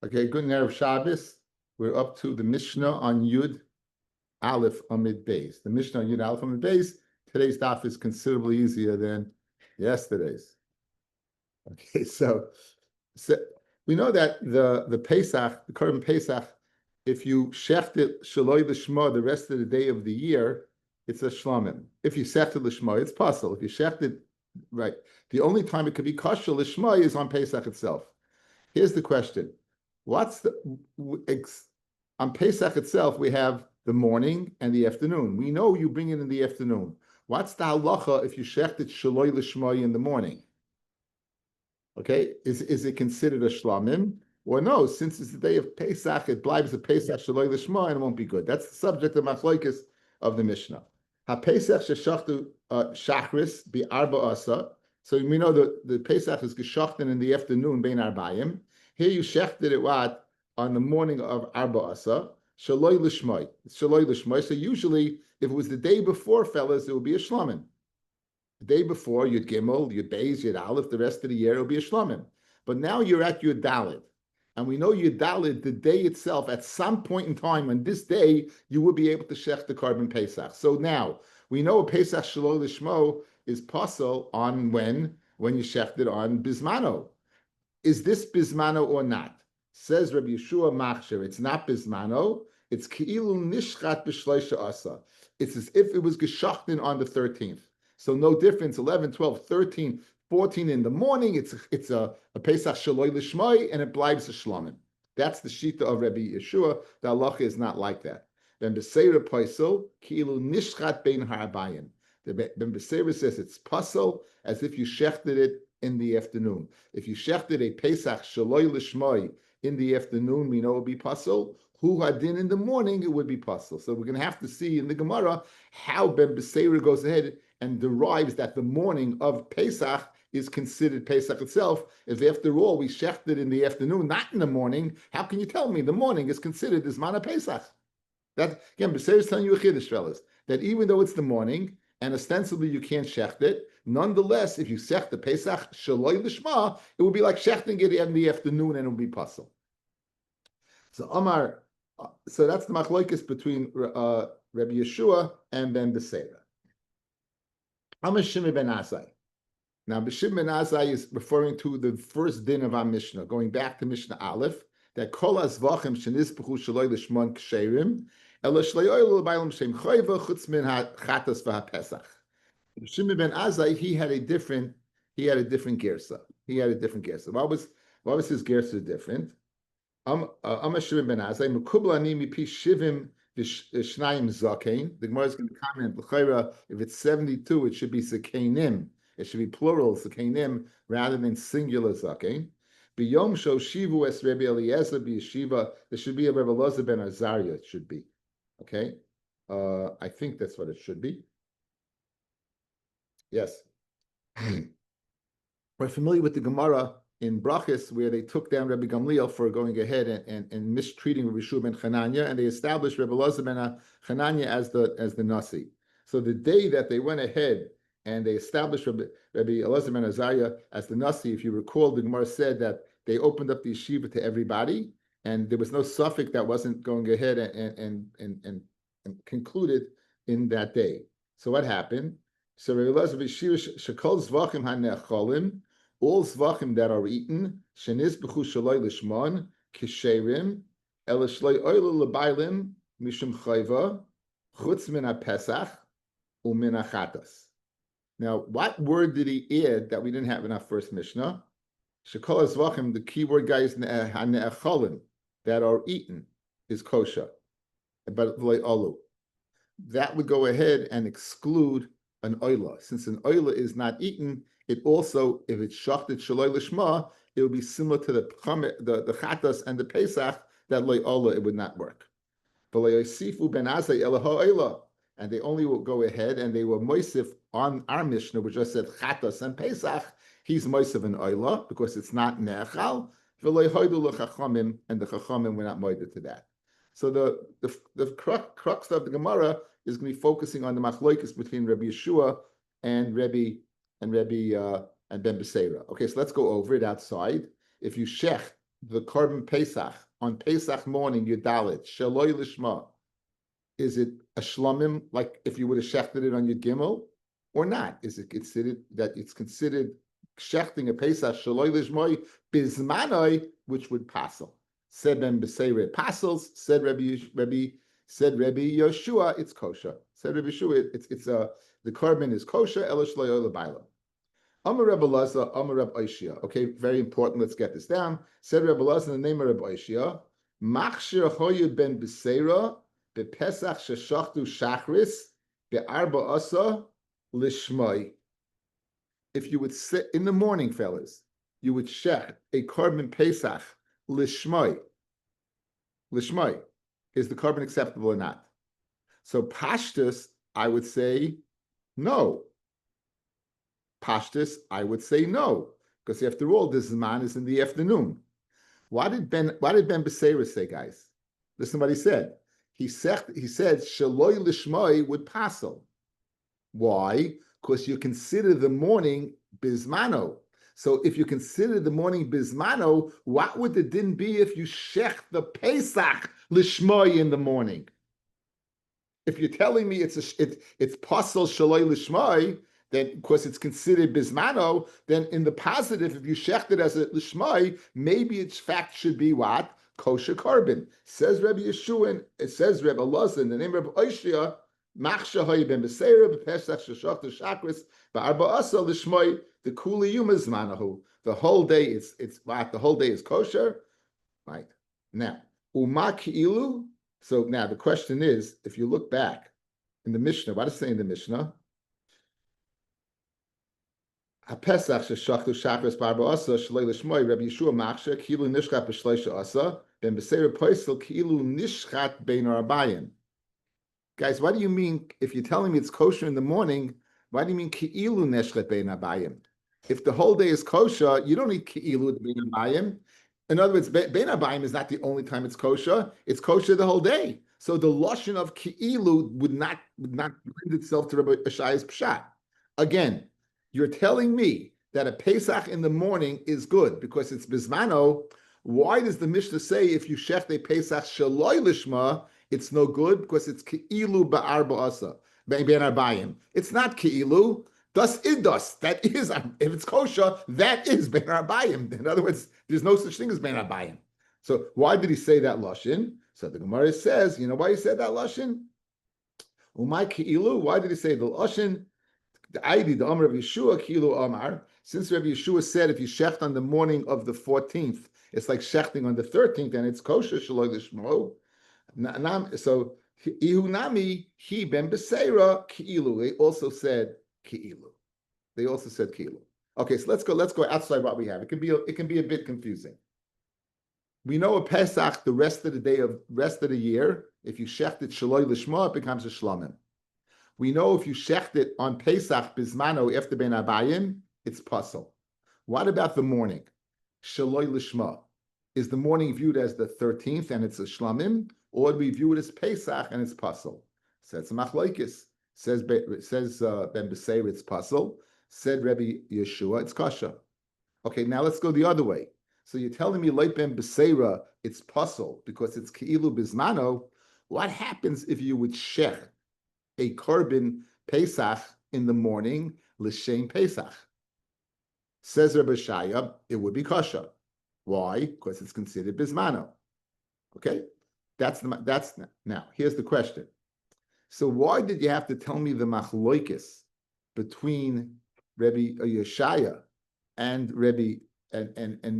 Okay, good Erev Shabbos. We're up to the Mishnah on Yud Aleph Amid Beis. The Mishnah on Yud Aleph Amid Beis. Today's daf is considerably easier than yesterday's. Okay, so we know that the Pesach, the Korban Pesach, if you shecht it Shaloi L'Shma the rest of the day of the year, it's a shlamim. If you shecht it L'Shma, it's possible. If you shecht it, right, the only time it could be kosher L'Shma is on Pesach itself. Here's the question. On Pesach itself, we have the morning and the afternoon. We know you bring it in the afternoon. What's the halacha if you shecht it Shaloi L'Shma in the morning? Okay, is it considered a shlamim? Or no, since it's the day of Pesach, it blibes a Pesach Shaloi L'Shma and it won't be good. That's the subject of machlokes of the Mishnah. Ha-Pesach sheshachtu shachris bi arba asa. So we know that the Pesach is geschachten in the afternoon, bein arbayim. Here you shechted it what? On the morning of arba asa. Shaloi L'Shma. Shaloi L'Shma. So usually, if it was the day before, fellas, it would be a shlamim. The day before, Yud Gimel, Yud Beis, Yud Aleph, the rest of the year, it'll be a shlamim. But now you're at Yud Daled. And we know Yud Daled, the day itself, at some point in time, on this day, you will be able to shech the Korban Pesach. So now, we know a Pesach Shaloi L'Shma is possible on when you shecht it on Bismano. Is this Bismano or not? Says Rabbi Yeshua Machsher, it's not Bismano, it's Ki'ilu Nishchat B'Shleisha Asa. It's as if it was geschachten on the 13th. So no difference, 11, 12, 13, 14 in the morning, it's a Pesach Shaloi L'Shma, and it blibes a shlamim. That's the shita of Rabbi Yeshua. The halacha is not like that. Then B'Seira Paisel, Ki'ilu Nishchat Bein Ha'abayim. The B'Seira says it's pasel as if you shechted it in the afternoon. If you shechted a Pesach Shaloi L'Shma in the afternoon, we know it would be pasel. Hu hadin in the morning, it would be pasel. So we're going to have to see in the Gemara how Ben B'Seira goes ahead and derives that the morning of Pesach is considered Pesach itself. If after all we shechted in the afternoon, not in the morning, how can you tell me the morning is considered as Mana Pesach? That again, B'Seira is telling you a chiddush, fellas, that even though it's the morning and ostensibly you can't shecht it, nonetheless, if you shecht the Pesach Shaloi L'Shma, it would be like shechting it in the afternoon and it would be pasul. So Omar, so that's the machlokes between Rabbi Yeshua and Ben B'Seira. Amar Shimon ben Azai. Now, Shimon ben Azai is referring to the first din of our Mishnah, going back to Mishnah Aleph, that kol Zevachim shenizbechu Shaloi L'Shma ksherim, ela shloi oil l'baylam shem choyva chutz min ha-chatas v'ha-pesach. Shimon ben Azai, he had a different gersa. What was his gersa different? Amar Shimon ben Azai, mekubla ani mipi shivim v'shnayim zakein. The Gemara is going to comment, l'chayra, if it's 72, it should be zakeinim. It should be plural, zakeinim, rather than singular zakein. B'yom sho shivu es Rabbi Eliezer b'yeshiva, there should be a Rabbi Elazar ben Azariah, it should be. Okay? I think that's what it should be. Yes. We're familiar with the Gemara in Brachis, where they took down Rabbi Gamliel for going ahead and mistreating Rabbi Shua ben Chananya, and they established Rabbi Elazar ben Chananya as the Nasi. So the day that they went ahead and they established Rabbi Elazar ben Azariah as the Nasi, if you recall, the Gemara said that they opened up the yeshiva to everybody, and there was no suffix that wasn't going ahead and concluded in that day. So what happened? So Rabbi Elazar b'yeshiva shekol Zevachim hanecholim, all Zevachim that are eaten, shenizbechu Shaloi L'Shma kisherim, ela shloi oil l'baylim mishum chayva, chutz min ha-pesach u'min ha-chatas. Now, what word did he add that we didn't have in our first Mishnah? Shekol Zevachim, the key word, guys, hanecholim, that are eaten, is kosher, but v'lei olu. That would go ahead and exclude an oila. Since an oila is not eaten, it also, if it's shachted Shaloi L'Shma, it would be similar to the chatas and the pesach, that loy oila, it would not work. And they only will go ahead and they were moisif on our Mishnah, which just said chatas and pesach. He's moisif an oila because it's not ne'echal. And the chachamim were not moided to that. So the crux of the Gemara is going to be focusing on the machlokes between Rabbi Yeshua and Ben B'Seira. Okay, so let's go over it outside. If you shecht the Korban Pesach on Pesach morning, Yudalit, Shaloi Lishma, is it a shlamim, like if you would have shechted it on your gimel, or not? Is it considered that it's considered shechting a Pesach Shaloi Lishma Bizmanoi, which would passel? Said Ben B'Seir passels, said Rabbi Yeshua, it's kosher. Said Rabbi Yeshua, it's the korban is kosher, Elish Loyola Baila. Amar Rabbi Laza, Amar Rabbi Oishia. Okay, very important. Let's get this down. Said Rabbi Laza in the name of Rabbi Oishia, Machshir Hoyud ben Beseira, Bepesach Sheshachtu Shachris, Be'arba Asa, Lishmai. If you would sit in the morning, fellas, you would shech a korban Pesach, Lishmai. Lishmai. Is the korban acceptable or not? So Pashtus, I would say no. Pashtus, I would say no, because after all, the Zman is in the afternoon. Why did Ben Beseira say, guys? Listen to what he said. He said Shaloi Lishmai would passel. Why? Because you consider the morning Bismano. So if you consider the morning Bismano, what would the din be if you shech the Pesach Lishmai in the morning? If you're telling me it's passel Shaloi Lishmai, then of course it's considered bismano, then in the positive, if you shecht it as a lishmai, maybe its fact should be what? Kosher korban. Says Rabbi Yeshua, and it says Rabbi Laza in the name of Rabbi Oishia, Machsha Hoy ben Beseira, Bepesach Sheshach Shakris, Ba'arba Asa Lishmai, the Kuli Yuma Zmanahu. The whole day it's what? The whole day is kosher, right? Now, Uma Ki'ilu. So now the question is, if you look back in the Mishnah, what does it say in the Mishnah? HaPesach sheshachtu shachris barba asa shlei lishmoi Rabbi Yeshua machsha kilu nishchat b'shleisha asa ben b'seir poisel kilu nishchat bein arabayim. Guys, what do you mean if you're telling me it's kosher in the morning? Why do you mean kilu nishchat bein arabayim? If the whole day is kosher, you don't need kilu bein arabayim. In other words, bein arabayim is not the only time it's kosher. It's kosher the whole day. So the lashon of kilu would not lend itself to Rabbi Ashaya's pshat. Again, you're telling me that a Pesach in the morning is good because it's bismano. Why does the Mishnah say if you shech a Pesach shaloi lishma, it's no good because it's ki'ilu ba'arba asa, ben arbayim. It's not ki'ilu. Thus idos. That is, if it's kosher, that is ben arbayim. In other words, there's no such thing as ben arbayim. So why did he say that lashon? So the Gemara says, you know why he said that lashon? Umay ki'ilu. Why did he say the lashon? The ID, the Amar of Yeshua, Kilo Amar, since Rabbi Yeshua said if you shecht on the morning of the 14th, it's like shechting on the 13th, and it's kosher, Shaloi Lishmo. So, Ihunami, he ben Beseira, Ki'ilu. They also said Ki'ilu. Okay, so let's go outside what we have. It can be a bit confusing. We know a Pesach, the rest of the year, if you shecht it Shaloi Lishmo, it becomes a Shlamim. We know if you shecht it on Pesach Bismano after Ben Abayim, it's puzzle. What about the morning? Shaloi Lishma. Is the morning viewed as the 13th and it's a Shlamim, or do we view it as Pesach and it's puzzle? Says Machlaikis. Says Ben Beseir, it's puzzle. Said Rabbi Yeshua, it's kasha. Okay, now let's go the other way. So you're telling me like Ben Beseira, it's puzzle because it's Keilu Bismano. What happens if you would shecht a korban Pesach in the morning, l'shem Pesach? Says Rabbi Shaya, it would be kosher. Why? Because it's considered bismano. Okay, that's now. Here's the question. So why did you have to tell me the machloikis between Rabbi Yeshaya and Rabbi and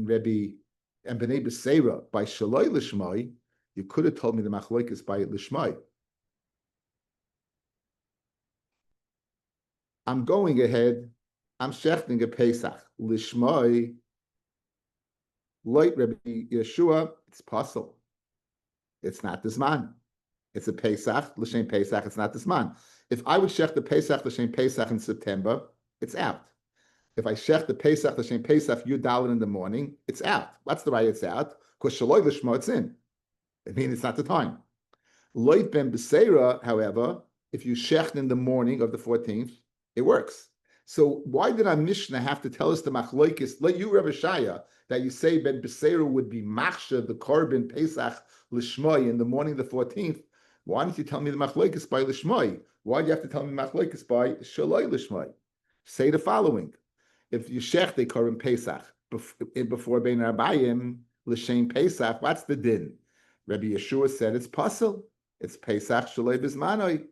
Bnei Beseira by Shaloi Lishmai? You could have told me the machloikis by Lishmai. I'm going ahead. I'm shechting a Pesach. Lishmai, like Rabbi Yeshua, it's possible. It's not this man. It's a Pesach, L'Shem Pesach, it's not this man. If I would shech the Pesach, L'Shem Pesach in September, it's out. If I shech the Pesach, L'Shem Pesach, Yudalin in the morning, it's out. What's the right it's out? Because Shaloi Lishma, it's in. I mean, it's not the time. Loit ben Beseira, however, if you shecht in the morning of the 14th, it works. So why did our Mishnah have to tell us the machloikis? Let you, Rabbi Shaya, that you say Ben Beseru would be machsha the korban Pesach lishmoi in the morning of the 14th. Why don't you tell me the machloikis by lishmoi? Why do you have to tell me machloikis by shaloi lishmoi? Say the following: if you shech the korban Pesach before Ben Arbayim l'shem Pesach, what's the din? Rabbi Yeshua said it's pasul. It's Pesach shaloi bizmanoi.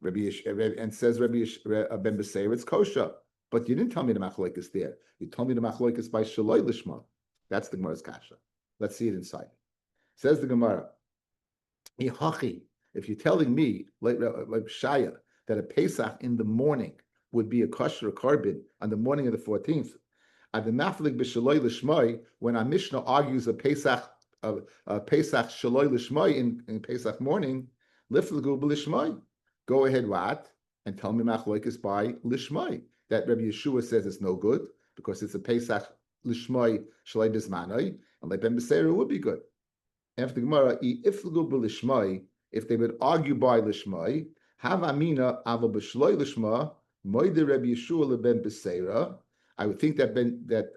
And says Rabbi Ben Beseir, it's kosher. But you didn't tell me the machloikas there. You told me the machloikas by shaloi lishma. That's the Gemara's kasha. Let's see it inside. Says the Gemara, if you're telling me, like Shaya, that a Pesach in the morning would be a kosher korban on the morning of the 14th, at the naflik b'shaloi lishmoi, when our Mishnah argues a Pesach shaloi lishmoi in Pesach morning, liflagu b'lishmoi. Go ahead, what? And tell me machloikas by lishmai. That Rabbi Yeshua says it's no good because it's a Pesach lishmai shalai bizmanai, and like Ben Beseira would be good. After the Gemara, if they would argue by lishmai, have amina ava b'shloi lishma moide Rabbi Yeshua leben Beseira. I would think that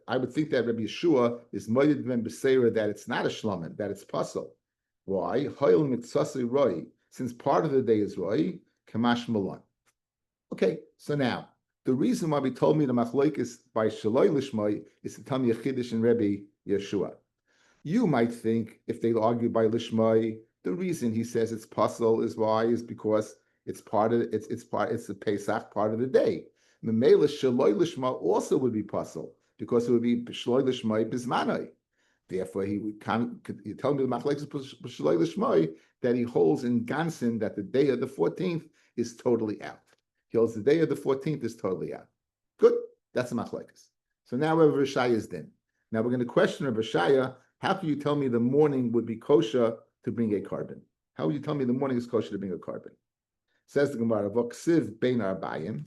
Rabbi Yeshua is moide ben Beseira that it's not a shlomen, that it's pasul. Why? Hoyel mitzasei roi, since part of the day is roi. Kamash Malon. Okay, so now the reason why we told me the machloikis by Shaloi Lishmai is to tell me a chiddush in Rabbi Yeshua. You might think if they argue by Lishmai, the reason he says it's pasul is because it's the Pesach part of the day. Memela Shaloi Lishma also would be pasul because it would be Shaloi Lishmai Bismanai. Therefore, he tell me the machloikis Shaloi Lishmai that he holds in Gansin that the day of the 14th is totally out. He holds the day of the 14th is totally out. Good. That's a machlekes. So now Rabbi Shaya is then. Now we're going to question Rabbi Shaya, how can you tell me the morning would be kosher to bring a korban? How would you tell me the morning is kosher to bring a korban? Says the Gemara, Voksiv bein arbayim,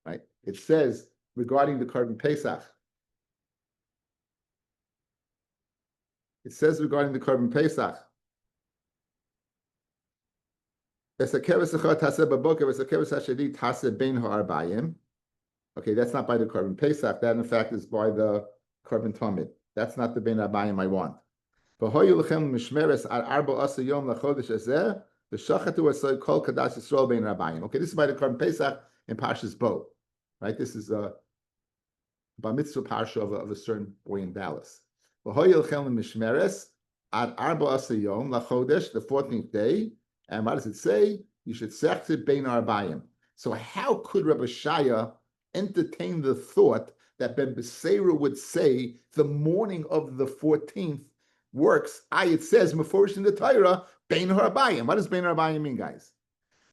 right? It says regarding the korban Pesach. It says regarding the korban Pesach, okay, that's not by the korban Pesach. That in fact is by the korban Tamid. That's not the bein arbayim I want. Okay, this is by the korban Pesach in Parshas Bo, right? This is a bar mitzvah parsha of a certain boy in Dallas. The 14th day. And what does it say? You should sechzit bein arbayim. So how could Rabbi Shaya entertain the thought that Ben Beseira would say the morning of the 14th works? It says meforish in the Torah bein arbayim. What does bein arbayim mean, guys?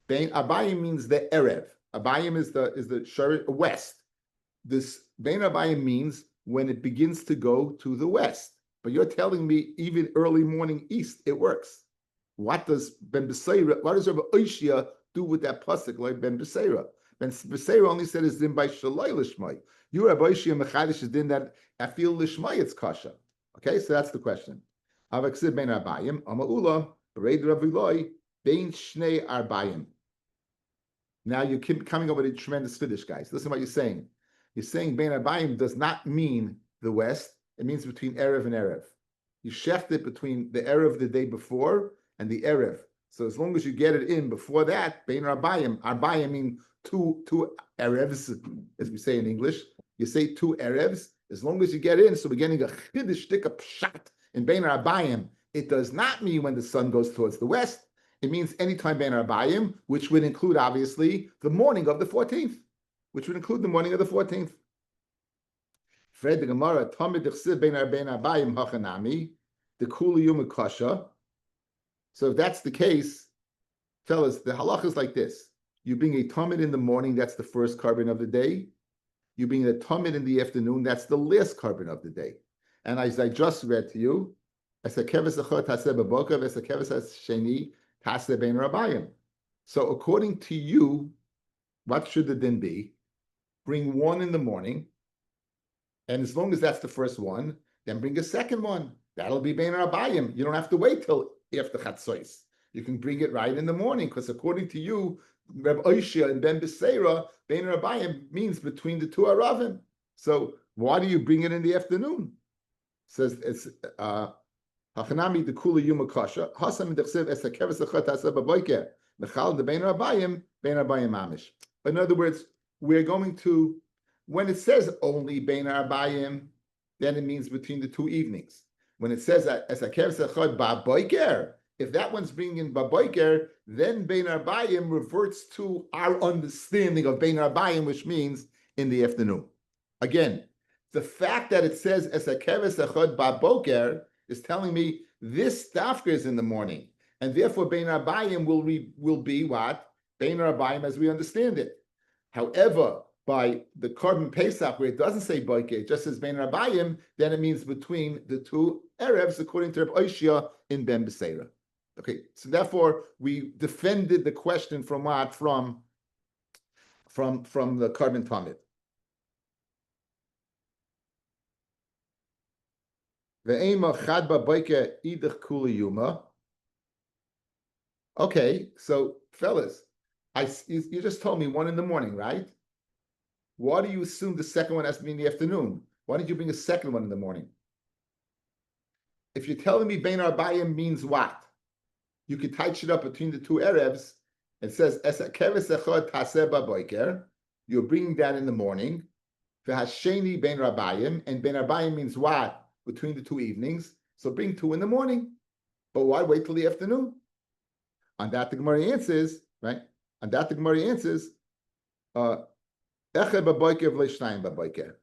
Bein arbayim means the erev. Arbayim is the west. This bein arbayim means when it begins to go to the west. But you're telling me even early morning east it works. What does Rabbi Oishia do with that pasuk like Ben Beseira? Ben Beseira only said it's din by Shaloi Lishmai. You Rabbi Oishia Mechadish is din that I feel Lishmai it's kasha. Okay, so that's the question. Avaksiv bein arbayim amaula bereid Raviloi bein shnei arbayim. Now you keep coming up with a tremendous fiddush, guys. Listen to what you're saying. You're saying bein arbayim does not mean the west. It means between erev and erev. You shecht it between the erev the day before and the erev. So as long as you get it in before that, bein arbayim mean two erevs, as we say in English. You say two erevs. As long as you get in, so we're getting a chiddush stick of pshat in bein arbayim. It does not mean when the sun goes towards the west. It means anytime bein arbayim, which would include obviously the morning of the 14th, Fred the Gemara Tamid Dechsiv bein arbayim hachanami the kuli yom kasha. So if that's the case, tell us the halach is like this: you bring a tamid in the morning, that's the first korban of the day. You bring a tamid in the afternoon, that's the last korban of the day. And as I just read to you, so according to you, what should the din be? Bring one in the morning, and as long as that's the first one, then bring a second one. That'll be bein arbayim. You don't have to wait till after chatzos. You can bring it right in the morning, because according to you, Reb Oishia and Ben Beseira, Bein Rabbayim means between the two Aravim. So why do you bring it in the afternoon? It says it's Hachanami the Kula Yuma Kasha, Hasam Dechsev Es HaKeves Achat Hasa Baboiker, Mechal the Bein Rabbayim Mamish. In other words, we're going to, when it says only Bein Rabbayim, then it means between the two evenings. When it says Es HaKeves Achat Baboiker, if that one's bringing in Baboiker, then Bein Rabbayim reverts to our understanding of Bein Rabbayim, which means in the afternoon. Again, the fact that it says Es HaKeves Echad Baboker is telling me this dafka is in the morning, and therefore Bein Rabbayim will be what? Bein Rabbayim as we understand it. However, by the Korban Pesach, where it doesn't say Boker, it just says Bein Rabbayim, then it means between the two Erevs, according to Reb Oishia in Ben Beseira. Okay, so therefore we defended the question from what? From the Korban Tamid. Okay, so fellas, you just told me 1 a.m, right? Why do you assume the second one has to be in the afternoon? Why did you bring a second one in the morning? If you're telling me Bein Rabbayim means what? You could touch it up between the two Erevs. It says Es HaKeves Echad Taseh Baboker. You're bringing that in the morning. V'hasheni Bein Rabbayim, and Bein Rabbayim means what? Between the two evenings. So bring 2 in the morning. But why wait till the afternoon? On that the Gemara answers, right? On that the Gemara answers, Echad Baboker v'leishnayim Baboker.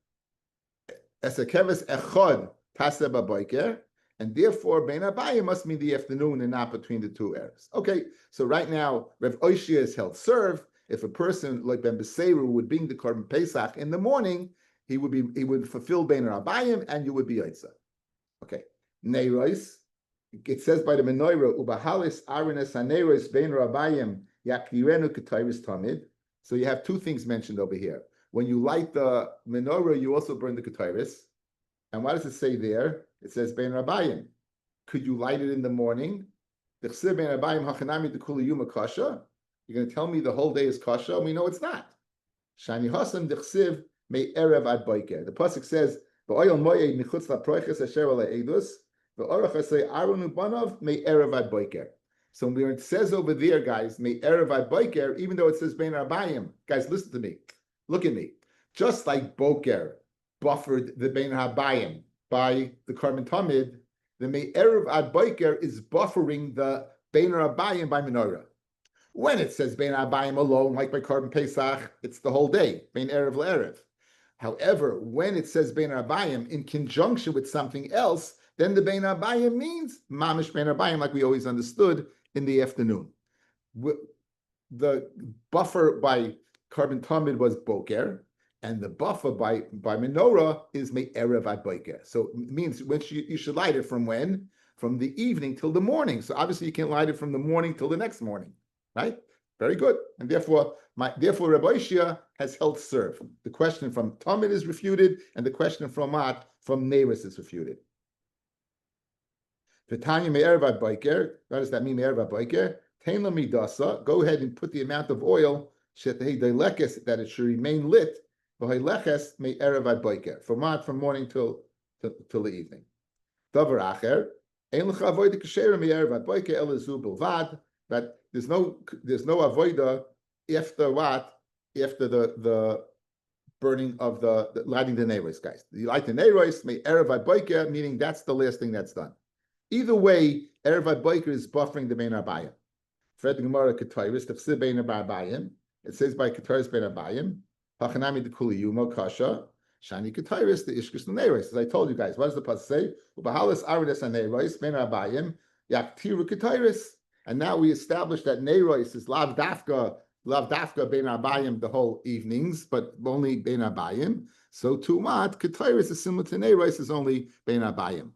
Es HaKeves Echad Taseh Baboker. And therefore, Bein Rabbayim must mean the afternoon and not between the two eras. Okay, so right now, Rav Oishia is held serve. If a person like Ben Beseru would bring the Korban Pesach in the morning, he would fulfill Bein Rabbayim and you would be Yitzah. Okay, Neiros. It says by the Menorah, Ubahalis Arines Haneiros Bein Rabbayim Yakirenu Ketayris Tamid. So you have 2 things mentioned over here. When you light the Menorah, you also burn the Ketayris. And what does it say there? It says Bein Rabbayim. Could you light it in the morning? You're going to tell me the whole day is kasha? We know it's not. Shani Hasam dechsiv me erev ad boiker. The pasuk says v'oyel moyed michutz laproiches asher le'edus v'orach asay aronu banov me erev ad boiker. So when it says over there, guys, me erev ad boiker, even though it says Bein Rabbayim, guys, listen to me. Look at me. Just like boker buffered the Bein Rabbayim by the Korban Tamid, the Me'erev Ad Boker is buffering the Bein Rabbayim by Menorah. When it says Bein Rabbayim alone, like by Korban Pesach, it's the whole day, Bein Erev Le'erev. However, when it says Bein Rabbayim in conjunction with something else, then the Bein Rabbayim means Mamish Bein Rabbayim, like we always understood, in the afternoon. The buffer by Korban Tamid was Boker, and the buffer by menorah is me'erev ad boker. So it means when you should light it from when? From the evening till the morning. So obviously you can't light it from the morning till the next morning, right? Very good. And therefore Rabbi Oishia has held serve. The question from Talmud is refuted, and the question from Neiros is refuted. V'tanya me'erev ad boker. What does that mean, me'erev ad boker? Tein lo midasa. Go ahead and put the amount of oil that it should remain lit. From morning till the evening. Davar acher, but there's no avoida after what? After the burning of the lighting the neiros, guys. You light the neiros, may erev ad boker, meaning that's the last thing that's done. Either way, erev ad boker is buffering the Bein Rabbayim. Fred Gemara Ketayris, tefsir Bein Rabbayim. It says by Ketayris Bein Rabbayim. Hachanami the Kuliyuma Kasha, Shani Ketayris, the Ishkus Neiros. As I told you guys, what does the pasuk say? Ubahalis Arides Neiros, Bein Rabbayim, Yaktiru Ketayris. And now we established that Neiros is Lav Dafka Bein Rabbayim the whole evenings, but only Bein Rabbayim. So Tumat, Ketayris is similar to Neiros, is only Bein Rabbayim.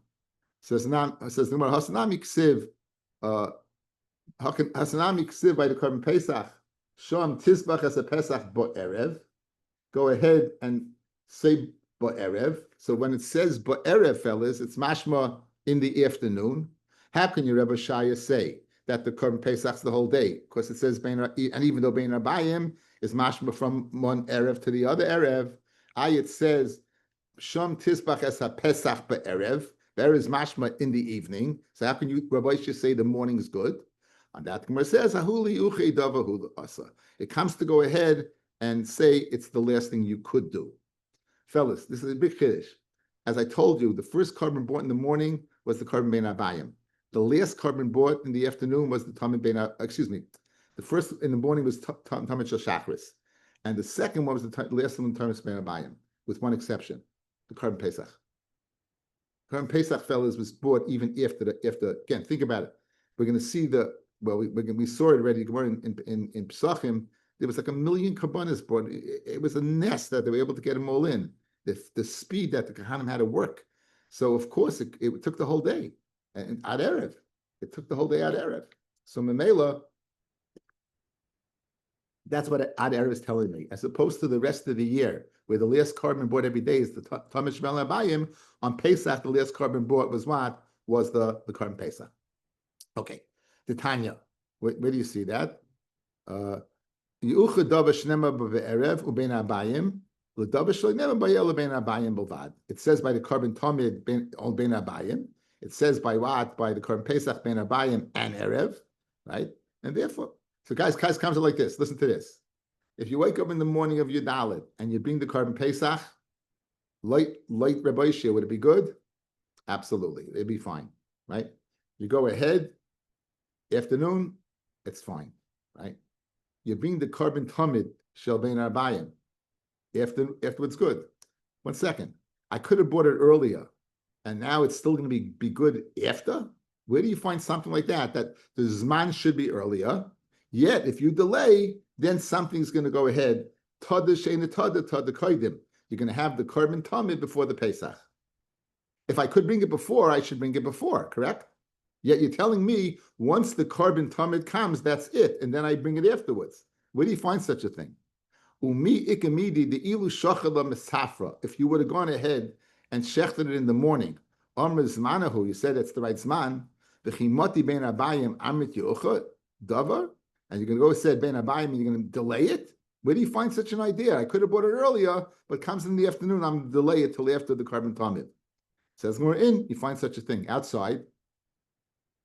Says the Gemara, Hasanami Ksiv, Hasanami Ksiv by the Korban Pesach, Shom Tizbach as a Pesach Bo'erev. Go ahead and say Bo'erev. So when it says Bo'erev, fellas, it's mashma in the afternoon. How can you, Rebbe Shaya, say that the Korban Pesach's the whole day, because it says and even though Bein Abayim is mashma from one erev to the other erev, it says Sham Tisbach es Pesach be'erev. There is mashma in the evening. So how can you, Rabbi, just say the morning is good? And that Gemara says, Ahuli uchei davahu asa. It comes to go ahead and say it's the last thing you could do. Fellas, this is a big chiddush. As I told you, the first carbon bought in the morning was the carbon bein abayim. The last carbon bought in the afternoon was the tamid bein. The first in the morning was tamid shel shachris, and the second one was the last one tamid bein abayim, with one exception, the carbon pesach. Carbon pesach, fellas, was bought even after again. Think about it. We're going to see we saw it already. In Pesachim, there was like 1 million karbanos bought. It was a nest that they were able to get them all in. The speed that the Kahanim had to work. So, of course, it took the whole day. And ad Erev. It took the whole day ad Erev. So, Memela, that's what ad Erev is telling me. As opposed to the rest of the year, where the last carbon bought every day is the Tamid Shmel Abayim, on Pesach, the last carbon bought was what? Was the carbon Pesach. Okay. The Tanya. Where do you see that? It says by the carbon tamid bein abayim. It says by what? By the carbon pesach bein abayim and erev, right? And therefore, so guys comes like this. Listen to this. If you wake up in the morning of your dalit and you bring the carbon pesach, light Rabbi Shia, would it be good? Absolutely, it'd be fine, right? You go ahead, afternoon, it's fine, right? You bring the carbon tamid shel bein abayim. Afterwards, good. 1 second. I could have bought it earlier, and now it's still going to be good after? Where do you find something like that? That the Zman should be earlier, yet if you delay, then something's going to go ahead. Tada sheina tada koidim. You're going to have the carbon tamid before the Pesach. If I could bring it before, I should bring it before, correct? Yet you're telling me once the carbon tamid comes, that's it, and then I bring it afterwards. Where do you find such a thing? If you would have gone ahead and shechted it in the morning, you said that's the right zman. And you're going to go and say bein abayim, and you're going to delay it. Where do you find such an idea? I could have bought it earlier, but it comes in the afternoon. I'm going to delay it till after the carbon tamid. Says more in. You find such a thing outside.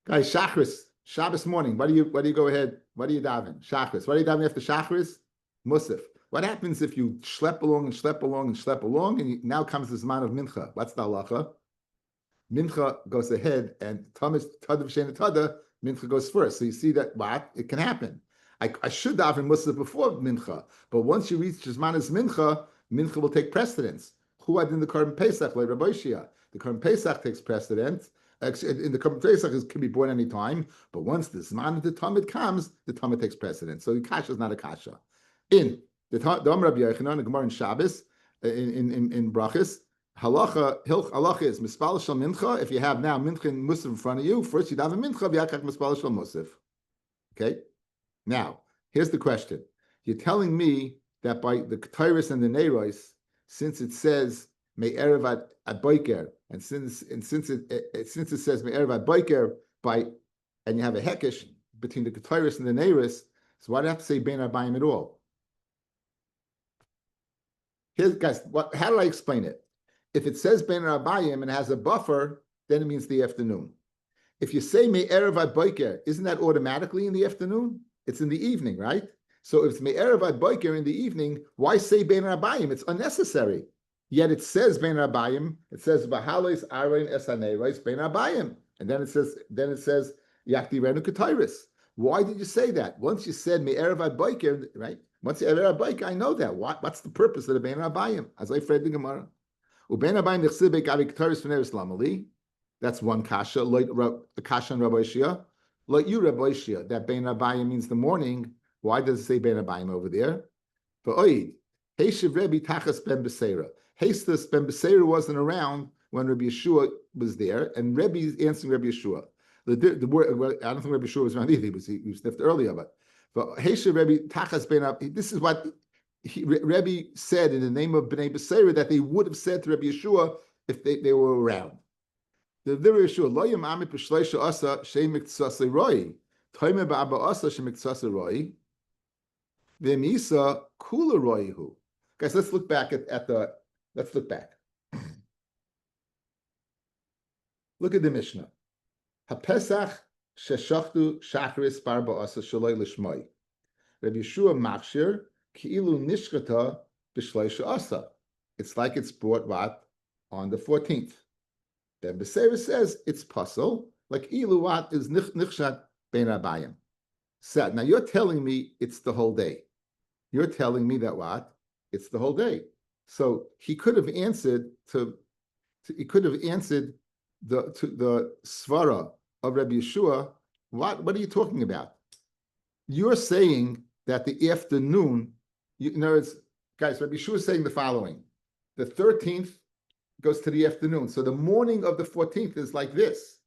Guys, Shachris, Shabbos morning. What do you go ahead? What do you daven? Shachris. What do you daven after Shachris? Musaf. What happens if you schlep along and schlep along and schlep along, and now comes the zman of mincha? What's the halacha? Mincha goes ahead, and tadav sheina tada, mincha goes first. So you see that what it can happen. I should daven musaf before mincha, but once you reach zman as mincha will take precedence. Who had in the carbon pesach like Rabbi Shia? The carbon pesach takes precedence. In the carbon pesach it can be born any time, but once the zman of the tamid comes, the tamid takes precedence. So the kasha is not a kasha. In the Rabbi Yochanan, the Gemara in Shabbos, in Brachas, halacha is mispal shel mincha. If you have now mincha and musaf in front of you, first you have a mincha, v'yakach mispal shel musaf. Okay. Now here's the question: you're telling me that by the Ketairos and the Neiros, since it says may erev at boiker, and since it says may erev at boiker and you have a hekesh between the Ketairos and the Neiros, so why do I have to say bein abayim at all? Here's, guys, how do I explain it? If it says bein abayim and has a buffer, then it means the afternoon. If you say me erev ad boiker, isn't that automatically in the afternoon? It's in the evening, right? So if it's me erev ad boiker in the evening, why say bein abayim? It's unnecessary. Yet it says bein abayim. It says v'halos aron esaneiros bein abayim, and then it says yakti renu ketairis. Why did you say that? Once you said me erev ad boiker, right? Once you erev ad boiker, I know that. What's the purpose of the bein abayim? As I read the Gemara. That's one kasha, like the kasha on Rabbi Shia. Like you, Rabbi Shia, that bein abayim means the morning. Why does it say bein abayim over there? For oid, heishiv Rebbe tachas ben beseira. Hastus ben beseira wasn't around when Rabbi Yeshua was there, and Rebbe is answering Rabbi Yeshua. The word, I don't think Rabbi Yeshua was around either. He was left earlier, but heishiv Rebbe tachas ben abayim. This is what Rebbe said in the name of Bnei Beseira that they would have said to Rabbi Yeshua if they were around. The Rabbi Yeshua, lo yam amit b'shleisha asa sheimik tzasei roi. Toime ba'aba asa shemiktasa roi. V'misa kula roihu. Guys, let's look back let's look back. Look at the Mishnah. HaPesach sheshachtu shachris barba asa shaloi l'shmoi. Rabbi Yeshua machshir ki'ilu nishkata b'shleisha asa. It's like it's brought what? On the 14th. Then Beseira says it's puzzle, like ilu what is nichshat bein abayim. So now you're telling me it's the whole day. You're telling me that what? It's the whole day. So he could have answered the svara of Rabbi Yeshua. What are you talking about? You're saying that the afternoon, in other words, guys, Rabbi Yeshua is saying the following. The 13th goes to the afternoon. So the morning of the 14th is like this.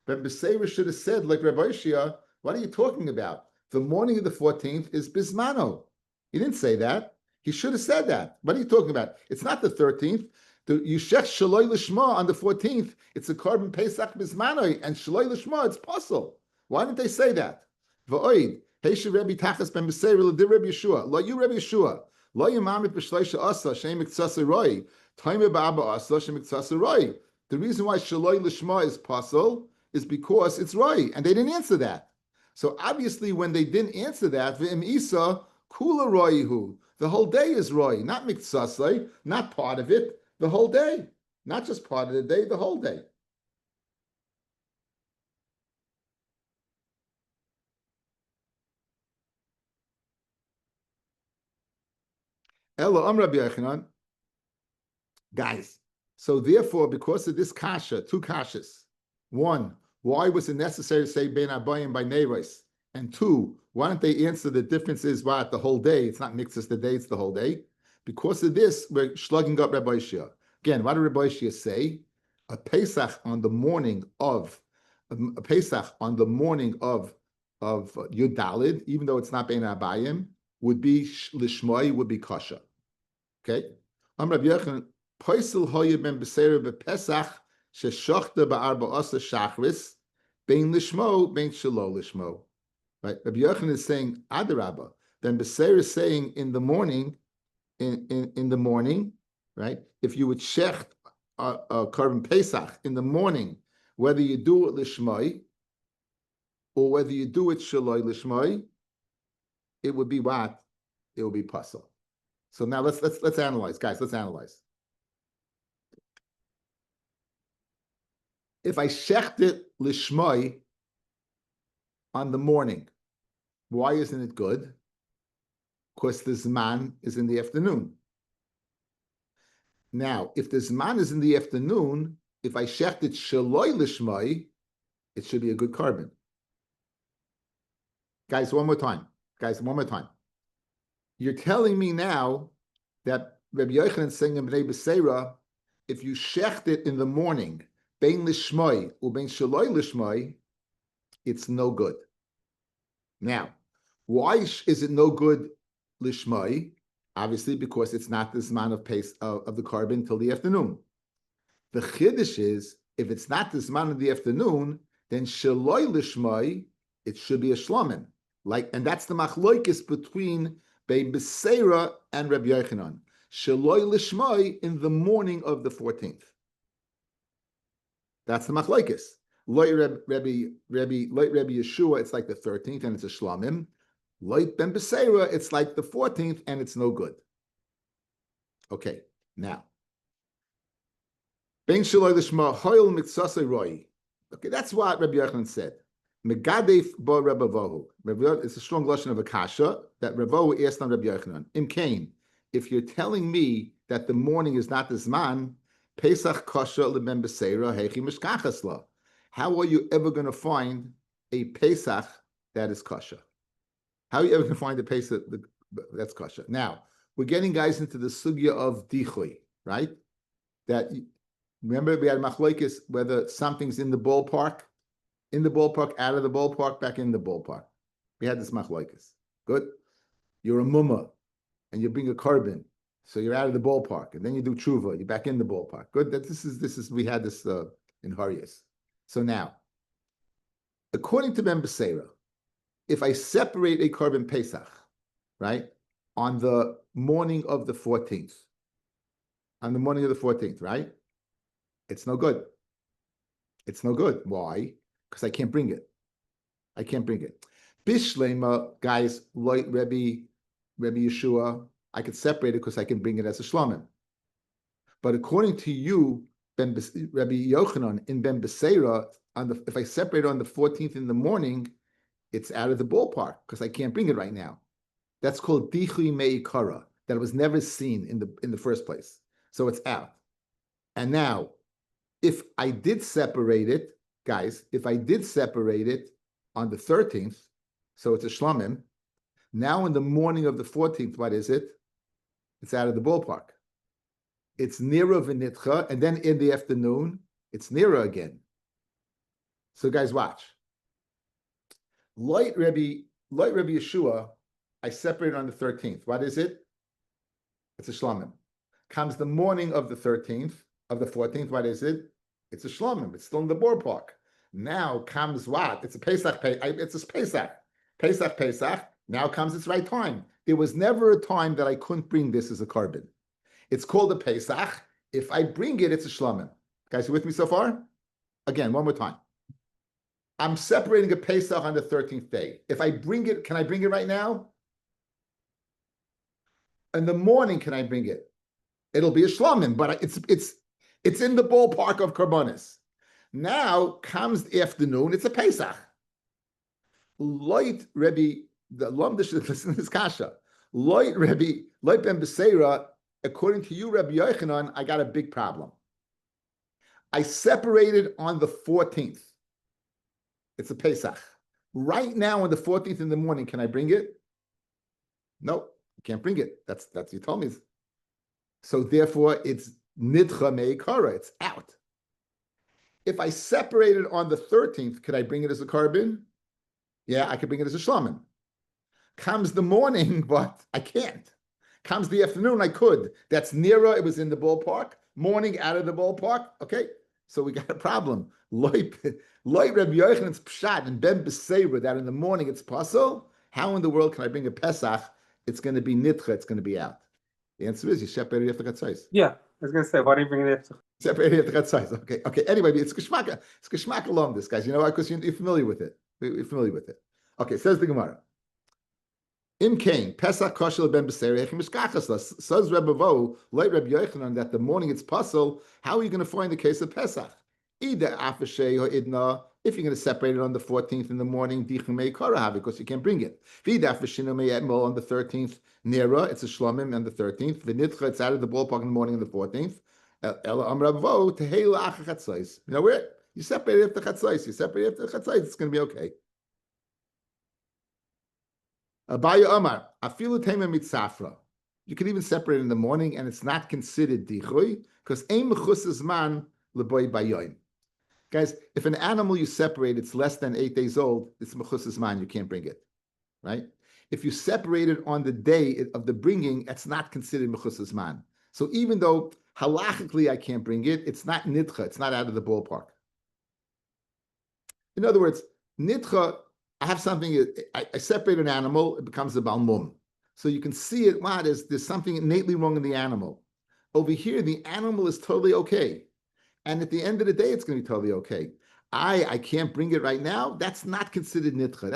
But Beseira should have said, like Rabbi Shia, what are you talking about? The morning of the 14th is Bismano. He didn't say that. He should have said that. What are you talking about? It's not the 13th. The Yushech Shaloi Lishma on the 14th, it's a carbon Pesach Bismano, and Shaloi Lishma, it's possible. Why didn't they say that? V'oid, Heisha Rebbe Tachas ben Beseira l'dir Rebbe Yeshua. Lo you Rebbe Yeshua. Lo yamamit b'shleisha asa, shem iktsasa roi. Taime ba'aba asa, shem iktsasa roi. The reason why Shaloi Lishma is possible is because it's roi, and they didn't answer that. So obviously when they didn't answer that, v'im isa, kula roihu. The whole day is roi, not miktsasai, not part of it, the whole day. Not just part of the day, the whole day. Elo Am Rabbi Yochanan. Guys, so therefore, because of this kasha, two kashas. One, why was it necessary to say ben abayim by neiros? And two, why don't they answer the difference is what the whole day? It's not mixes the day, it's the whole day. Because of this, we're slugging up Rabbi Shia. Again, what did Rabbi Shia say? A Pesach on the morning of Yud Dalid, even though it's not ben abayim, would be lishmoi, would be kasha. Okay? Am Rabbi Yochanan, Poisel hoye ben Beseira bePesach sheshachta ba'arba asa shachris bein lishmo bein shelo lishmo. Right? Rabbi Yochanan is saying adarabba. Then Beseira is saying in the morning, in the morning, right? If you would shecht a carbon Pesach in the morning, whether you do it lishmoi or whether you do it shaloi lishmoi, it would be what? It would be puzzle. So now let's analyze, guys. Let's analyze. If I shecht it lishmoi on the morning, why isn't it good? Because the zman is in the afternoon. Now, if the zman is in the afternoon, if I shecht it shaloi lishmoi, it should be a good carbon. Guys, one more time. You're telling me now that Rabbi Yochanan is saying in Bnei Beseira, if you shecht it in the morning, bein lishmoi or bein shaloi lishmoi, it's no good. Now, why is it no good lishmoi? Obviously, because it's not the zman of pace of the carbon till the afternoon. The chiddush is, if it's not the zman of the afternoon, then shaloi lishmoi, it should be a shlomim. And that's the machloikis between Bein Beseira and Rabbi Yochanan. Shaloi lishmoi in the morning of the 14th. That's the machlokes. Loy Rabbi Yeshua, it's like the 13th and it's a shlamim. Loy Ben Beseira, it's like the 14th and it's no good. Okay, now. Ben Shaloi lishma hoil mitzasei roi. Okay, that's what Rabbi Yochanan said. Megadef bo Rabbi Vohu. It's a strong lashon of a kasha that Rabbi Vohu asked on Rabbi Yochanan. Imkain, if you're telling me that the morning is not the zman, Pesach kasha leben beseira hechi mishkachasla. How are you ever going to find a Pesach that is kasha? How are you ever going to find a Pesach that's kasha? Now, we're getting guys into the sugya of dichui, right? That, remember we had machlokes whether something's in the ballpark, out of the ballpark, back in the ballpark. We had this machlokes. Good. You're a mumma, and you bring a carbon, so you're out of the ballpark, and then you do tshuva, you're back in the ballpark. Good. This is we had this in Haryas. So now, according to Ben Beseira, if I separate a korban Pesach, right, on the morning of the 14th, right, it's no good. It's no good. Why? Because I can't bring it. Bishlema, guys, like Rabbi Yeshua, I could separate it because I can bring it as a shlamim. But according to you, Rabbi Yochanan in Ben Beseira, if I separate it on the 14th in the morning, it's out of the ballpark because I can't bring it right now. That's called dichui meikara, that was never seen in the first place. So it's out. And now, if I did separate it, guys, on the 13th, so it's a shlamim, now in the morning of the 14th, what is it? It's out of the ballpark. It's nira v'nitcha, and then in the afternoon, it's nira again. So guys, watch. Light Rabbi Yeshua, I separate on the 13th. What is it? It's a shlamim. Comes the morning of the 13th, of the 14th, what is it? It's a shlamim. It's still in the ballpark. Now comes what? It's a Pesach. It's a Pesach. Pesach. Now comes its right time. There was never a time that I couldn't bring this as a korban. It's called a Pesach. If I bring it, it's a shlamim. Guys, you with me so far? Again, one more time. I'm separating a Pesach on the 13th day. If I bring it, can I bring it right now? In the morning, can I bring it? It'll be a shlamim, but it's in the ballpark of korbanos. Now comes the afternoon, it's a Pesach. Light Rabbi, the Lamdish, listen to this kasha. Light Ben Beseira, according to you, Rabbi Yochanan, I got a big problem. I separated on the 14th. It's a Pesach. Right now on the 14th in the morning, can I bring it? No, you can't bring it. That's you told me. So therefore, it's nidcha meikara, it's out. If I separate it on the 13th, could I bring it as a korban? Yeah, I could bring it as a shlamim. Comes the morning, but I can't. Comes the afternoon, I could. That's nearer, it was in the ballpark. Morning, out of the ballpark. Okay, so we got a problem. Loy Rabbi Yochanan's pshat and Ben Beseira, that in the morning it's possible. How in the world can I bring a Pesach? It's going to be nitcha, it's going to be out. The answer is you separate it after chatzos. Yeah, I was going to say, why do you bring it after? Separate it after chatzos. Okay. Anyway, it's geschmack along this, guys. You know why? Because you're familiar with it. You're familiar with it. Okay, says the Gemara. Im Kain, Pesach Koshel Ben Beseira Hechim Mishkachas. Says Rebbe Vo, like Rabbi Yochanan, that the morning it's puzzle. How are you going to find the case of Pesach? Either Afashay or Idna. If you're going to separate it on the 14th in the morning, Dichumei Korahav, because you can't bring it. Vida Afashinomei Etmol on the 13th, Nera, it's a Shlomim on the 13th. Vinitcha, it's out of the ballpark in the morning of the 14th. Ela Amravo, Tehela Achachatzais. You know where? You separate it after Chatzais. It's going to be okay. Abaya Omar, Afilu Tema Mitzafra. You can even separate in the morning, and it's not considered Dichui, because Ein Mechus Man Leboy Bayoim. Guys, if an animal you separate, it's less than 8 days old, it's mechusas man, you can't bring it, right? If you separate it on the day of the bringing, it's not considered mechusas man. So even though halachically I can't bring it, it's not nitcha, it's not out of the ballpark. In other words, nitcha, I have something, I separate an animal, it becomes a balmum. So you can see it, wow, there's something innately wrong in the animal. Over here, the animal is totally okay. And at the end of the day, it's going to be totally okay. I can't bring it right now. That's not considered nitcha.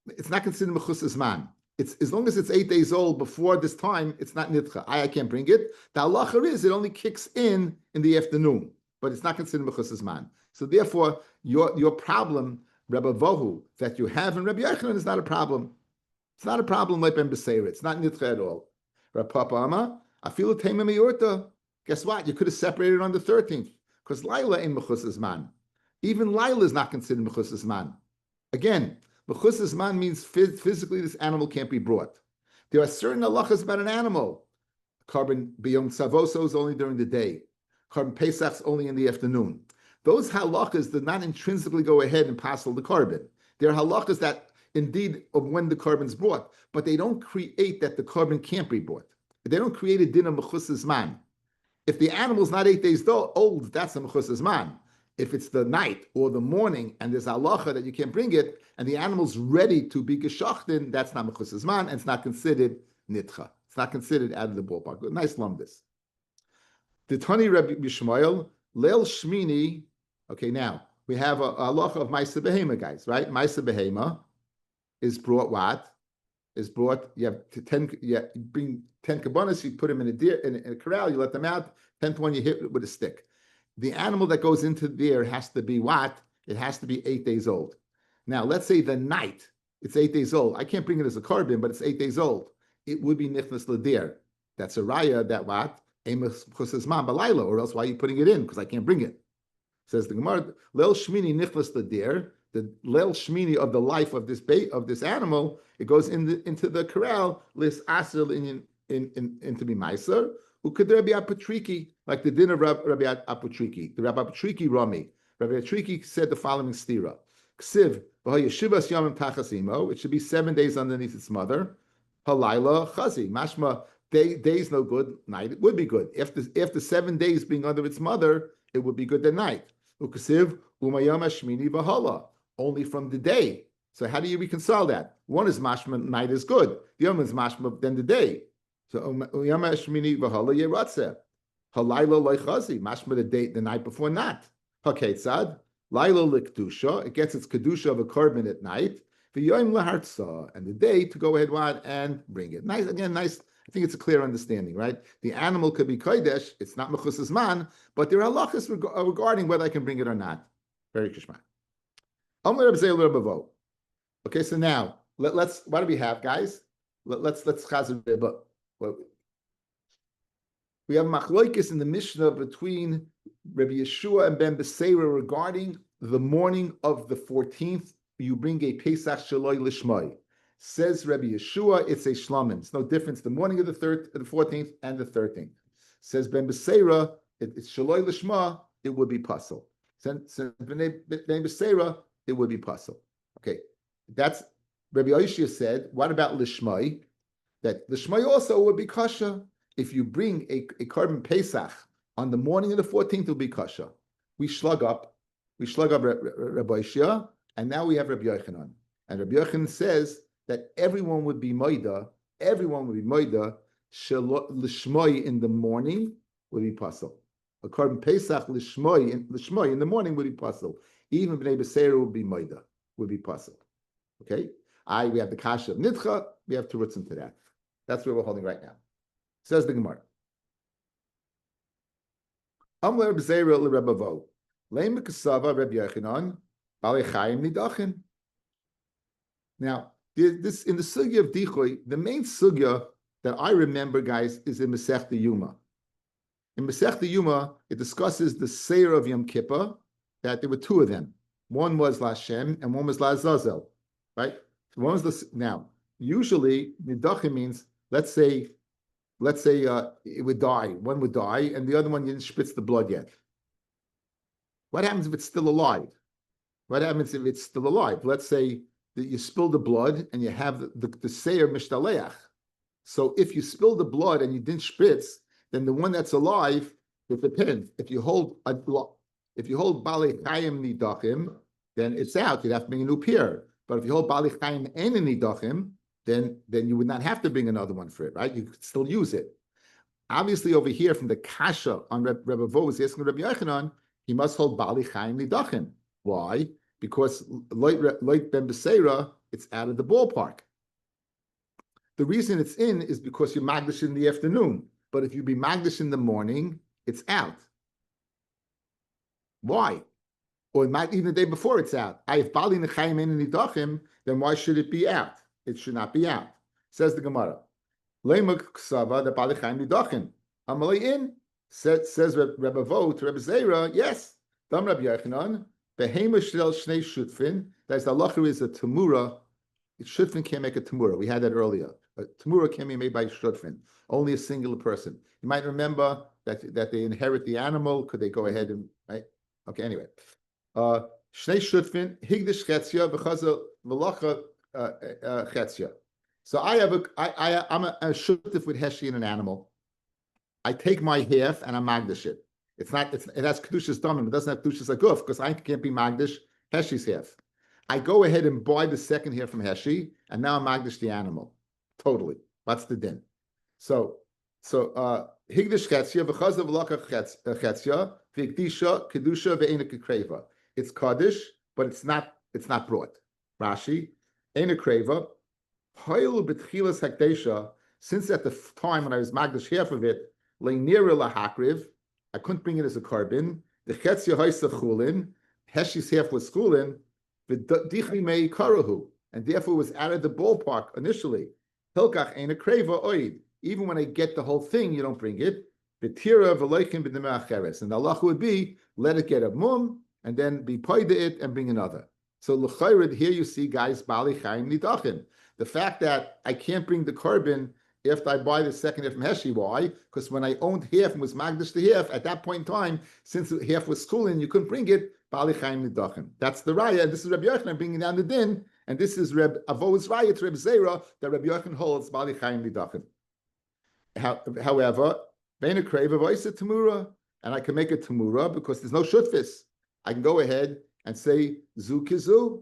It's not considered mechusas man. It's as long as it's 8 days old before this time, it's not nitcha. I can't bring it. The halacha is it only kicks in the afternoon, but it's not considered mechusas man. So therefore, your problem, Rebbe Vohu, that you have in Rabbi Yochanan is not a problem. It's not a problem like Ben Beseira. It's not nitcha at all. Rav Papa Ama, afilu tema miyorta. Guess what? You could have separated on the 13th because Laila in mechusas man. Even Laila is not considered mechusas man. Again, mechusas man means physically this animal can't be brought. There are certain halachas about an animal. Korban biyom savoso is only during the day. Korban pesach's only in the afternoon. Those halachas do not intrinsically go ahead and passel the korban. There are halachas that indeed of when the korban's brought, but they don't create that the korban can't be brought. They don't create a din of mechusas man. If the animal's not 8 days old, that's a mechusas man. If it's the night or the morning and there's halacha that you can't bring it, and the animal's ready to be geshachten, that's not mechusas man, and it's not considered nitcha. It's not considered out of the ballpark. Nice lumdis. The Tani Rabbi Yishmael, Leil Shmini. Okay, now we have a halacha of Maisa Behema, guys, right? Maisa Behema is brought what? Is brought, you have 10, you bring 10 kabbanas, you put them in a corral, you let them out, 10th one you hit with a stick. The animal that goes into there has to be what? It has to be 8 days old. Now, let's say the night, it's 8 days old. I can't bring it as a carbon, but it's 8 days old. It would be nichnas l'dir. That's a raya that what? Or else why are you putting it in? Because I can't bring it. Says the Gemara, Leil Shmini nichnas l'dir, the Leil Shmini of the life of this animal, it goes into the corral, lis asel into be meiser, who could Rabbi Apatriki, like the din of Rabbi Apatriki. The Rabbi Apatriki Rami. Rabbi Apatriki said the following stira. Ksiv, v'hayeshivas yamim tachasimo, it should be 7 days underneath its mother. Halayla chazi, mashma, days no good, night it would be good. After 7 days being under its mother, it would be good the night. Uksiv, umayam ashmini v'hala, only from the day. So how do you reconcile that? One is mashma, night is good. The other one is mashma, then the day. So uyama shmini v'hala yeratzeh. Halayla loichazi, mashma the night before not. Haketzad, laila likdusha, it gets its kedusha of a carbon at night. V'yoim lahartza, and the day to go ahead and bring it. Nice, again, nice. I think it's a clear understanding, right? The animal could be kodesh, it's not mechusas man, but there are halachas regarding whether I can bring it or not. Very kishma. Okay, so now let's. What do we have, guys? Let's chazer ribba. We have machloikis in the Mishnah between Rabbi Yeshua and Ben Beseira regarding the morning of the 14th. You bring a Pesach Shaloi Lishmai. Says Rabbi Yeshua, it's a shlamim. It's no difference the morning of the 14th and the 13th. Says Ben Beseira, it's Shaloi Lishma, it would be puzzle. Since Ben Beseira, it would be puzzle. Okay, that's Rabbi Yeshua said. What about Lishmai? That Lishmai also would be kasha. If you bring a carbon Pesach on the morning of the 14th, it will be kasha. We slug up Rabbi Yeshua, and now we have Rabbi Yochanan. And Rabbi Yochanan says that everyone would be moida, Lishmai in the morning would be puzzle. A carbon Pesach Lishmai in the morning would be puzzle. Even Bnei Beseira would be moida, would be puzzle. Okay? We have the kasha of Nidcha, we have to roots into that. That's where we're holding right now. Says the Gemara. Amar Beseira leRabavo. Leim Kasava Rabbi Yochanan, Balei Chaim Nidachin. Now, this in the sugya of Dichoy, the main sugya that I remember, guys, is in Masechta Yuma. In Masechta Yuma, it discusses the Seir of Yom Kippur, that there were two of them. One was Lashem and one was Lazazel, right? So one was now, usually, Nidachim means, let's say it would die. One would die, and the other one didn't spritz the blood yet. What happens if it's still alive? What happens if it's still alive? Let's say that you spill the blood and you have the seir mishtaleach. So if you spill the blood and you didn't spritz, then the one that's alive, it depends. If you hold balei chayim nidachim, then it's out. You'd have to bring a new pair. But if you hold balei chayim and nidachim, then you would not have to bring another one for it, right? You could still use it. Obviously, over here from the kasha on Rebbe Vo is asking Rabbi Yochanan, he must hold balei chayim nidachim. Why? Because like Ben Beseira, it's out of the ballpark. The reason it's in is because you're magdish in the afternoon. But if you be magdish in the morning, it's out. Why? Or it might even the day before it's out. If bali nechayim en nidachim, then why should it be out? It should not be out. Says the Gemara. Leimuk ksava the bali chayim nidachim. Amalei in says Rebbe Vo to Rebbe Zera. Yes, Dam Rabbi Yochanan. Behema shel shnei shutfin. That's the halacha is a tamura. Shutfin can't make a tamura. We had that earlier. A tamura can be made by shutfin. Only a singular person. You might remember that they inherit the animal. Could they go ahead and right? Okay. Anyway, shnei shutfin higdish chetzia v'chaza v'lacha chetzia. So I'm a shutf with heshi in an animal. I take my half and I magdish it. It has Kedushas Damim. It doesn't have Kedushas Aguf because I can't be Magdish Heshi's half. I go ahead and buy the second hair from Heshi, and now I'm Magdish the animal. Totally. What's the din? So Higdish Chetzia, v'chazav l'aka Chetzia, v'ikdisha, Kedusha, v'eina Kreva. It's Kaddish, but it's not brought. Rashi, eina Kreva, Hoilu b'tchilas Hakdesha, since at the time when I was Magdish half of it, le'nira lahakriv, I couldn't bring it as a carbon. The Chetzia Haisa Chulin, Heshi's half was Chulin, v'dichri mei karahu, and therefore was out of the ballpark initially. Hilkach eina Kreva oid. Even when I get the whole thing, you don't bring it. B'tira v'loichin b'demei acheres. And the halacha would be, let it get a mum, and then be paid it and bring another. So l'chayred, here you see, guys, bali chaim nidachin. The fact that I can't bring the carbon after I buy the second half from Heshi, why? Because when I owned half and was magdish the half, at that point in time, since the half was schooling, you couldn't bring it, bali chaim nidachin. That's the raya, and this is Rabbi Yochanan bringing down the din, and this is Reb Avo's raya to Reb Zera, that Rabbi Yochanan holds bali chaim nidachin. However, Beina Kreva voice Tamura, and I can make a Tamura because there's no shutfis. I can go ahead and say Zu Kizu,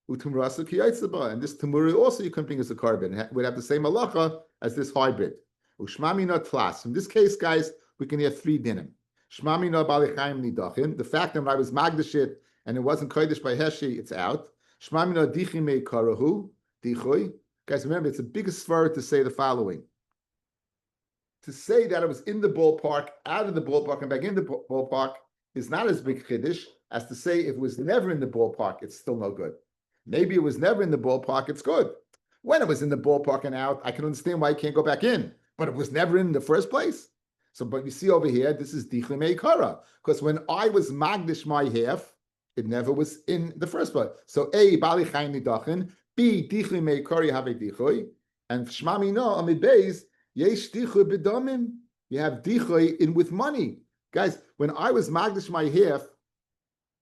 Utumrasu Kiyaitsaba, and this Tamura also you can bring as a carbon. It would have the same halacha as this hybrid. Ushmami not tlas. In this case, guys, we can have three dinim. Shmami no balichaim nidachin. The fact that when I was magdashit and it wasn't kodesh by Heshi, it's out. Shmami no dichi me karahu dichoy. Guys, remember it's the biggest svara to say the following. To say that it was in the ballpark, out of the ballpark, and back in the ballpark is not as big chiddush as to say if it was never in the ballpark, it's still no good. Maybe it was never in the ballpark, it's good. When it was in the ballpark and out, I can understand why it can't go back in, but it was never in the first place. So, but you see over here, this is dichli meikara, because when I was magdish my half, it never was in the first place. So A, bali chaim nidachin, B, dichli meikara have a dichui, and shmami no amid beis, yesh dichui b'damim. You have dichui in with money. Guys, when I was magdish my half,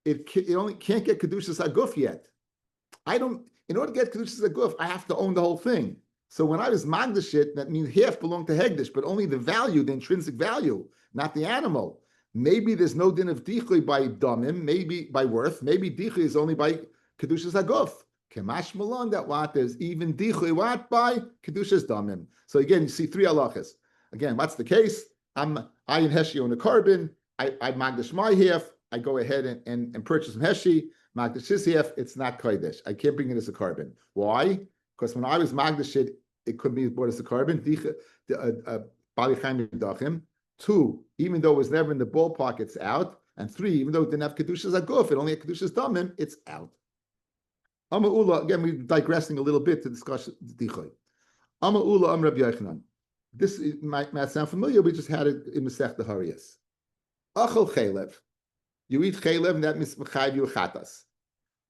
it only can't get kedushas aguf yet. In order to get kedushas aguf, I have to own the whole thing. So when I was magdish it, that means half belonged to hegdish, but only the value, the intrinsic value, not the animal. Maybe there's no din of dichui by damim, maybe by worth. Maybe dichui is only by kedushas aguf. Kemash malon that what there's even dichui what by kedushas damim. So again, you see three halachas. Again, what's the case? I and Heshi own a carbon. I magdish my half. I go ahead and purchase from Heshi. Magdish his half. It's not kodesh. I can't bring it as a carbon. Why? Because when I was magdish it could be bought as a carbon. Two, even though it was never in the ballpark, it's out. And three, even though it didn't have kedushas aguf, it only had kedushas damim, it's out. Amma Ula, again, we're digressing a little bit to discuss dichoy. Amma Ula, Rabbi Yochanan. This might sound familiar. We just had it in Masech the Hariyas. Achol chelev. You eat chelev, and that means mechayiv you chatas.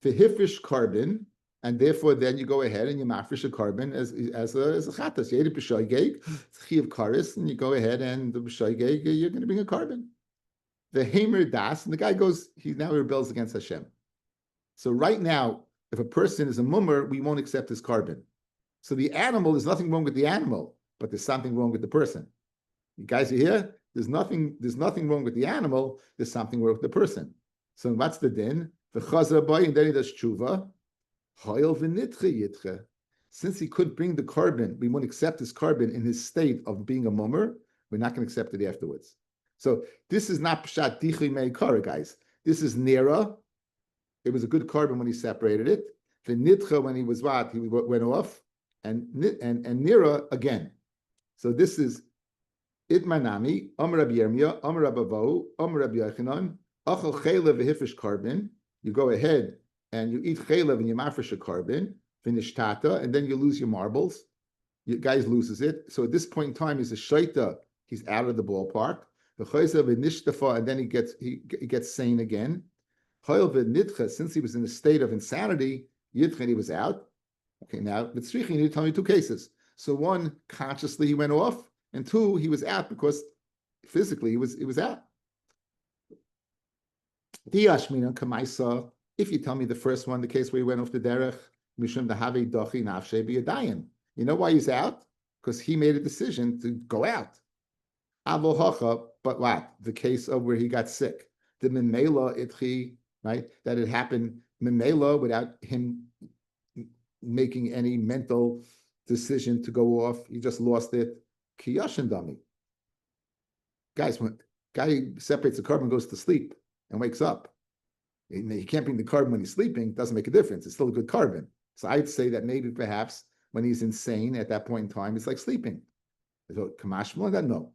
V'hifrish carbon, and therefore then you go ahead and you mafresh a carbon as a chatas. You ate a b'shoygeg, it's chi of karis, and you go ahead and the b'shoygeg, you're going to bring a carbon. The hamer das, and the guy goes, he rebels against Hashem. So right now, if a person is a mummer, we won't accept his carbon. So the animal, there's nothing wrong with the animal, but there's something wrong with the person. You guys are here? There's nothing wrong with the animal, there's something wrong with the person. So what's the din? The chazar boy, and then he does tshuva. Since he could bring the carbon, we won't accept his carbon in his state of being a mummer, we're not going to accept it afterwards. So this is not pshat dichli meikara, guys. This is nera. It was a good carbon when he separated it. The nitcha, when he was what? He went off. And nera again. So this is Itmanami, Rabbi Yirmiyah, Rabbi Avohu, Rabbi Yochanan, Achal chelev v'hifresh carbon. You go ahead and you eat chelev and you mafresh a carbon, finish tata, and then you lose your marbles. You guys loses it. So at this point in time, he's a shaita. He's out of the ballpark. The chayzav v'nishtafa, and then he gets sane again. Chayil v'nitcha, since he was in a state of insanity, yitchen, he was out. Okay, now with tzrichin, you need to tell me two cases. So one, consciously he went off, and two, he was out because physically he was out. If you tell me the first one, the case where he went off the derech, mishum dahave dochi nafshe b'yadayim. You know why he's out? Because he made a decision to go out. Avohacha, but what? The case of where he got sick. The memela itchi, right? That it happened memela without him making any mental decision to go off. He just lost it. Kiyashin dummy. Guys, when guy separates the carbon, goes to sleep, and wakes up. He can't bring the carbon when he's sleeping. Doesn't make a difference. It's still a good carbon. So I'd say that maybe perhaps when he's insane at that point in time, it's like sleeping. So kamashmal that no.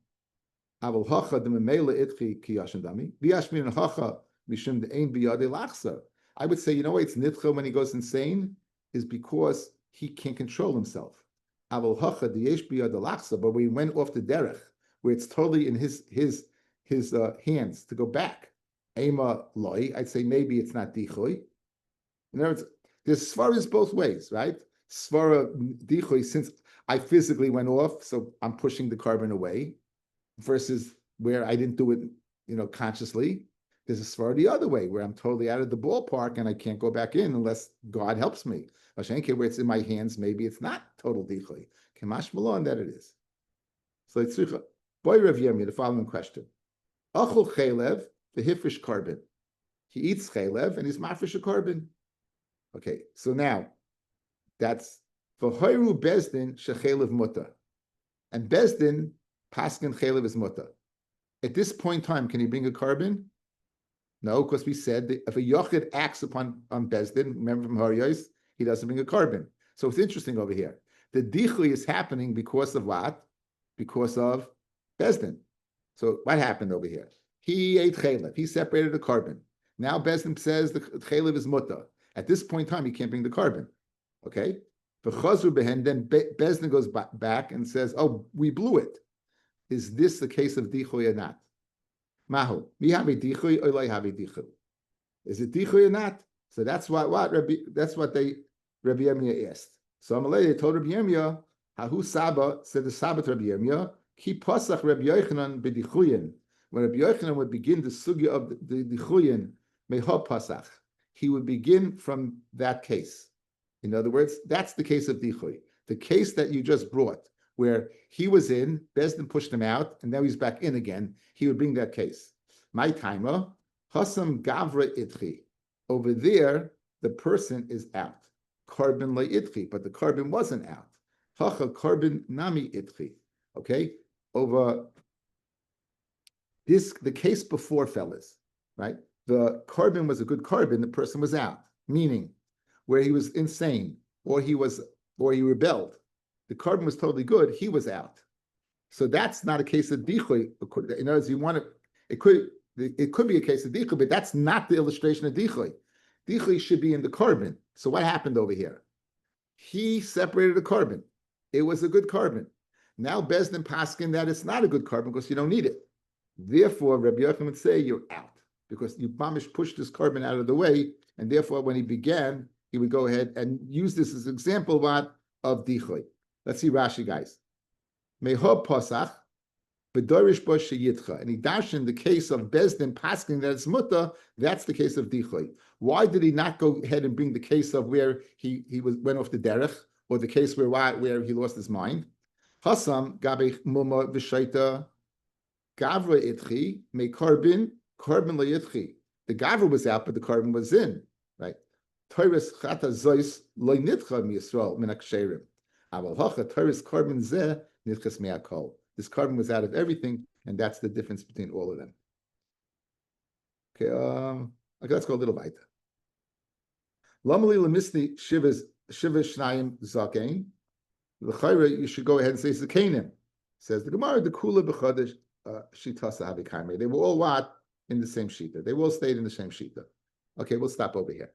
Aval hacha de memela itchi kiyashin dami. V'yashmin hacha mishum de ein biyade lachsa. I would say, you know what? It's nitcha when he goes insane is because he can't control himself. Aval hacha de yesh biyade lachsa. But when he went off the derech, where it's totally in his hands to go back. Ema loy. I'd say maybe it's not dichoy. In other words, there's svaras both ways, right? Svara dichoy, since I physically went off, so I'm pushing the carbon away, versus where I didn't do it, consciously. There's a svara the other way, where I'm totally out of the ballpark and I can't go back in unless God helps me. Where it's in my hands, maybe it's not total dichoy. Kamash malon that it is. So it's boy Rav Yomi, the following question: Achol chelev, the hifrish carbon. He eats chelev and he's mafresh a carbon. Okay, so now that's v'hoiru bezdin shechelev muta, and bezdin paskin chelev is muta. At this point in time, can he bring a carbon? No, because we said that if a yochid acts on bezdin, remember from Hariyos, he doesn't bring a carbon. So it's interesting over here. The dichui is happening because of what? Because of bezdin. So what happened over here? He ate chelev. He separated the carbon. Now bezdin says the chelev is muta. At this point in time, he can't bring the carbon. Okay? Then bezdin goes back and says, "Oh, we blew it." Is this the case of dichoy or not? Mahu, mi have a dichoy or lay have a dichoy? Is it dichoy or not? So that's what Rabbi. That's what Rabbi Yirmiyah asked. So Amalei told Rabbi Yirmiyah, "Hahu Saba," said the Sabbath Rabbi Yirmiyah, "Ki pasach Rabbi Yochanan b'dichuyin." When Rabbi Yochanan would begin the sugya of the dichuyin, meho pasach, he would begin from that case. In other words, that's the case of dichuy. The case that you just brought, where he was in, Bezdin pushed him out, and now he's back in again, he would bring that case. My timer, Hasam Gavra Itchi. Over there, the person is out. Carbon la Itchi, but the carbon wasn't out. Hacha carbon nami Itchi. Okay? Over this, the case before, fellas, right? The carbon was a good carbon, the person was out. Meaning, where he was insane, or he rebelled. The carbon was totally good, he was out. So that's not a case of dichoy. In other words, it could be a case of dichoy, but that's not the illustration of dichoy. Dichoy should be in the carbon. So what happened over here? He separated the carbon. It was a good carbon. Now Bezdin paskin that it's not a good carbon because you don't need it. Therefore, Rabbi Yochanan would say you're out because you mamish pushed this carbon out of the way, and therefore when he began, he would go ahead and use this as an example of dichoy. Let's see Rashi, guys. Meho posach bedorish bo sheyitcha. And he dashed in the case of Bezdin paskin that it's muta. That's the case of dichoy. Why did he not go ahead and bring the case of where he went off the derech, or the case where he lost his mind? Hasam gabe muma v'shaita gavra itchi me carbon leitchi. The gavra was out, but the carbon was in. Right. Toris chata zois loy nitcha mi Yisrael min haksherim. Aval hacha toris carbon zeh nitchas me'akol. This carbon was out of everything, and that's the difference between all of them. Okay, let's go a little weiter. Lamali lemisni shiva shnayim zakein. L'chayra, you should go ahead and say zakenim. Says the Gemara, the kula b'chodesh shitasa havikaimei. They were all what in the same shita. They all stayed in the same shita. Okay, we'll stop over here.